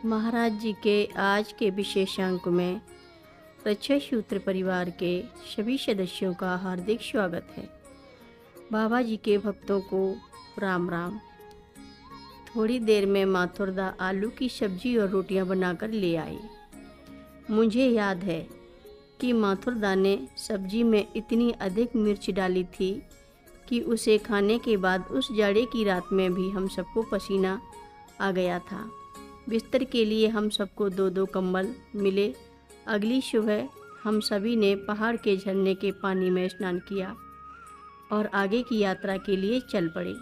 महाराज जी के आज के विशेषांक में रक्षा सूत्र परिवार के सभी सदस्यों का हार्दिक स्वागत है। बाबा जी के भक्तों को राम राम। थोड़ी देर में माथुरदा आलू की सब्जी और रोटियां बनाकर ले आई। मुझे याद है कि माथुरदा ने सब्जी में इतनी अधिक मिर्च डाली थी कि उसे खाने के बाद उस जाड़े की रात में भी हम सबको पसीना आ गया था। बिस्तर के लिए हम सबको 2-2 कंबल मिले। अगली सुबह हम सभी ने पहाड़ के झरने के पानी में स्नान किया और आगे की यात्रा के लिए चल पड़े।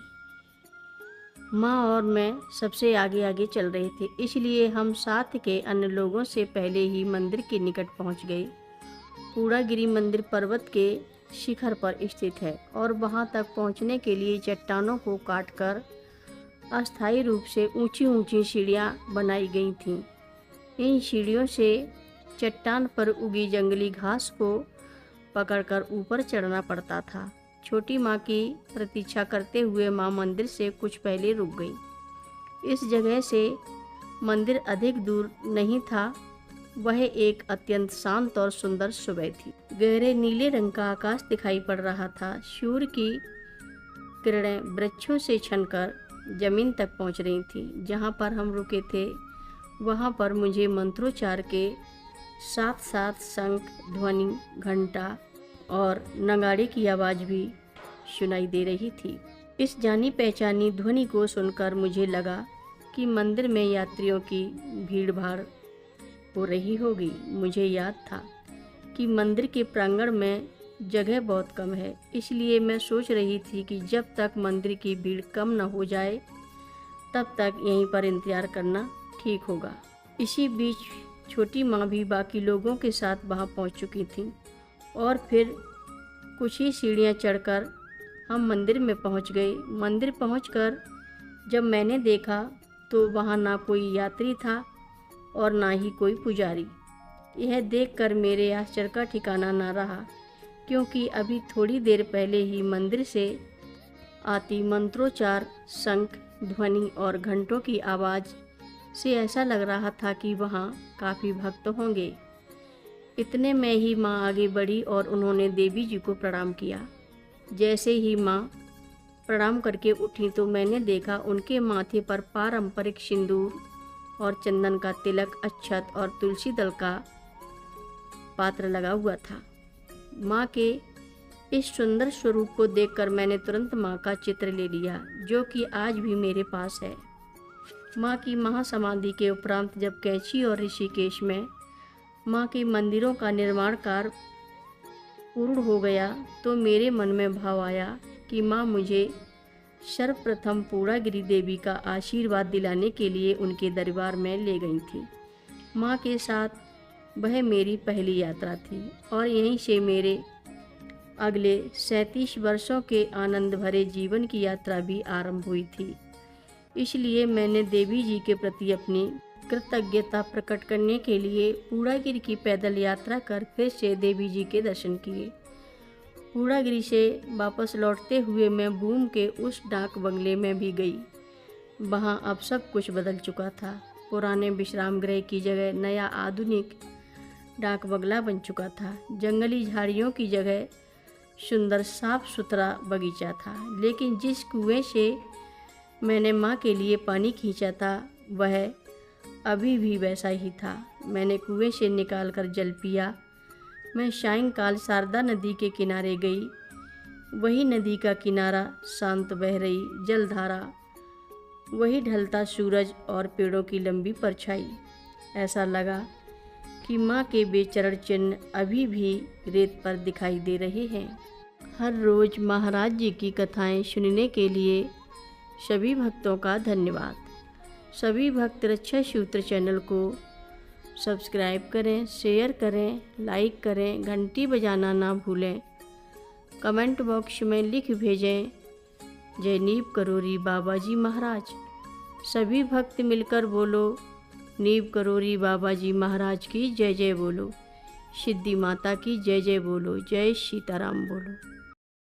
माँ और मैं सबसे आगे आगे चल रहे थे, इसलिए हम साथ के अन्य लोगों से पहले ही मंदिर के निकट पहुँच गए। पूड़ागिरी मंदिर पर्वत के शिखर पर स्थित है और वहाँ तक पहुँचने के लिए चट्टानों को काटकर अस्थायी रूप से ऊंची ऊंची सीढ़ियाँ बनाई गई थीं। इन सीढ़ियों से चट्टान पर उगी जंगली घास को पकड़कर ऊपर चढ़ना पड़ता था। छोटी माँ की प्रतीक्षा करते हुए माँ मंदिर से कुछ पहले रुक गई। इस जगह से मंदिर अधिक दूर नहीं था। वह एक अत्यंत शांत और सुंदर सुबह थी। गहरे नीले रंग का आकाश दिखाई पड़ रहा था। सूर्य की किरणें वृक्षों से छनकर जमीन तक पहुंच रही थी। जहां पर हम रुके थे वहां पर मुझे मंत्रोच्चार के साथ साथ शंख ध्वनि, घंटा और नगाड़े की आवाज़ भी सुनाई दे रही थी। इस जानी पहचानी ध्वनि को सुनकर मुझे लगा कि मंदिर में यात्रियों की भीड़ भाड़ हो रही होगी। मुझे याद था कि मंदिर के प्रांगण में जगह बहुत कम है, इसलिए मैं सोच रही थी कि जब तक मंदिर की भीड़ कम न हो जाए तब तक यहीं पर इंतजार करना ठीक होगा। इसी बीच छोटी माँ भी बाकी लोगों के साथ वहाँ पहुँच चुकी थी और फिर कुछ ही सीढ़ियाँ चढ़कर हम मंदिर में पहुँच गए। मंदिर पहुँचकर जब मैंने देखा तो वहाँ ना कोई यात्री था और ना ही कोई पुजारी। यह देखकर मेरे आश्चर्य का ठिकाना न रहा, क्योंकि अभी थोड़ी देर पहले ही मंदिर से आती मंत्रोच्चार, शंख ध्वनि और घंटों की आवाज़ से ऐसा लग रहा था कि वहाँ काफ़ी भक्त होंगे। इतने में ही माँ आगे बढ़ी और उन्होंने देवी जी को प्रणाम किया। जैसे ही माँ प्रणाम करके उठी तो मैंने देखा उनके माथे पर पारंपरिक सिंदूर और चंदन का तिलक, अक्षत और तुलसी दल का पात्र लगा हुआ था। माँ के इस सुंदर स्वरूप को देखकर मैंने तुरंत माँ का चित्र ले लिया, जो कि आज भी मेरे पास है। माँ की महासमाधि के उपरांत जब कैंची और ऋषिकेश में माँ के मंदिरों का निर्माण कार्य पूर्ण हो गया तो मेरे मन में भाव आया कि माँ मुझे सर्वप्रथम पूड़ागिरी देवी का आशीर्वाद दिलाने के लिए उनके दरबार में ले गई थी। माँ के साथ वह मेरी पहली यात्रा थी और यहीं से मेरे अगले 37 वर्षों के आनंद भरे जीवन की यात्रा भी आरंभ हुई थी। इसलिए मैंने देवी जी के प्रति अपनी कृतज्ञता प्रकट करने के लिए पूड़ागिरी की पैदल यात्रा कर फिर से देवी जी के दर्शन किए। पूड़ागिरी से वापस लौटते हुए मैं भूम के उस डाक बंगले में भी गई। वहाँ अब सब कुछ बदल चुका था। पुराने विश्राम गृह की जगह नया आधुनिक डाक बंगला बन चुका था। जंगली झाड़ियों की जगह सुंदर साफ सुथरा बगीचा था, लेकिन जिस कुएं से मैंने माँ के लिए पानी खींचा था वह अभी भी वैसा ही था। मैंने कुएं से निकालकर जल पिया। मैं सायंकाल शारदा नदी के किनारे गई। वही नदी का किनारा, शांत बह रही जलधारा, वही ढलता सूरज और पेड़ों की लंबी परछाई। ऐसा लगा कि माँ के बेचरण चिन्ह अभी भी रेत पर दिखाई दे रहे हैं। हर रोज़ महाराज जी की कथाएं सुनने के लिए सभी भक्तों का धन्यवाद। सभी भक्त रक्षा सूत्र चैनल को सब्सक्राइब करें, शेयर करें, लाइक करें, घंटी बजाना ना भूलें। कमेंट बॉक्स में लिख भेजें, जय नीव करोरी बाबा जी महाराज। सभी भक्त मिलकर बोलो, नीव करोरी बाबा जी महाराज की जय जय बोलो। सिद्धि माता की जय जय बोलो, जय सीताराम बोलो।